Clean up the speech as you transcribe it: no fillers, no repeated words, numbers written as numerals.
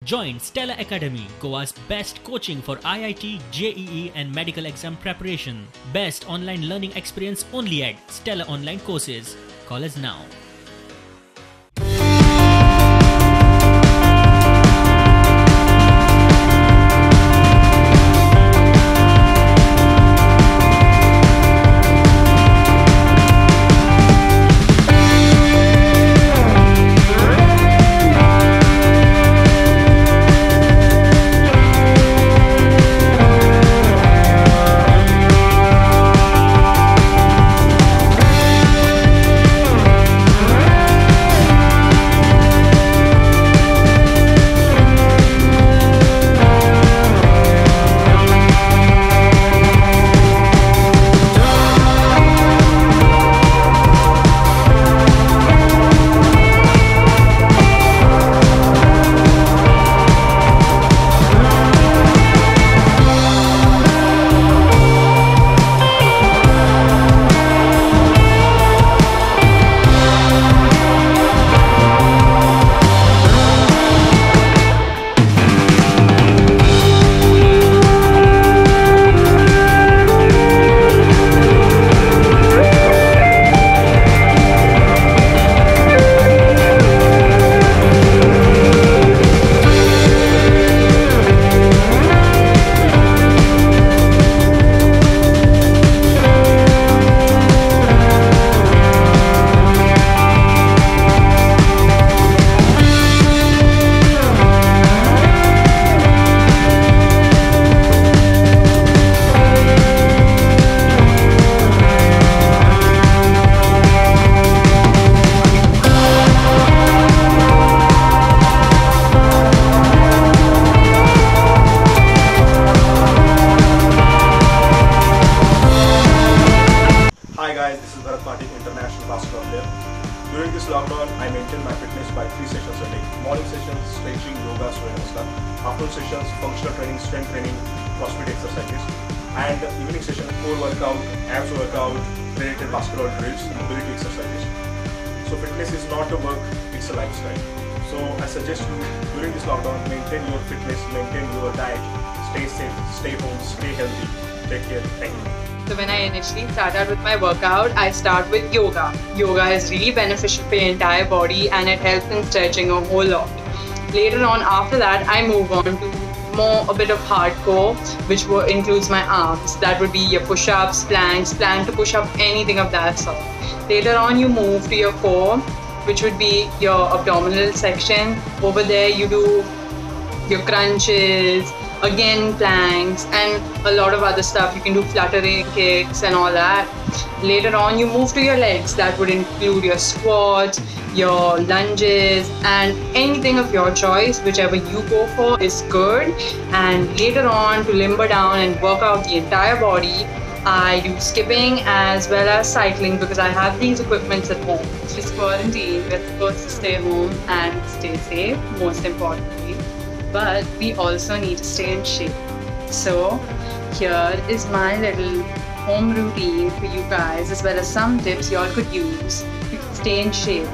Join Stella Academy, Goa's best coaching for IIT, JEE and medical exam preparation. Best online learning experience only at Stella Online Courses. Call us now. Hi guys, this is Bharat Patil, international basketball player. During this lockdown, I maintain my fitness by 3 sessions a day. Morning sessions, stretching, yoga, swimming and stuff. Afternoon sessions, functional training, strength training, crossfit exercises. And evening session, core workout, abs workout, related basketball drills, mobility exercises. So fitness is not a work, it's a lifestyle. So I suggest you, during this lockdown, maintain your fitness, maintain your diet, stay safe, stay home, stay healthy. Take care. Thank you. So when I initially started with my workout, I start with yoga. Yoga is really beneficial for your entire body and it helps in stretching a whole lot. Later on, after that, I move on to a bit of hardcore, which includes my arms. That would be your push-ups, planks, plank to push up, anything of that sort. Later on, you move to your core, which would be your abdominal section. Over there, you do your crunches, again planks and a lot of other stuff. You can do fluttering kicks and all that. Later on you move to your legs. That would include your squats, your lunges and anything of your choice. Whichever you go for is good. And later on, to limber down and work out the entire body, I do skipping as well as cycling because I have these equipments at home. This quarantine, we're supposed to stay home and stay safe, most importantly. But we also need to stay in shape. So here is my little home routine for you guys, as well as some tips y'all could use to stay in shape.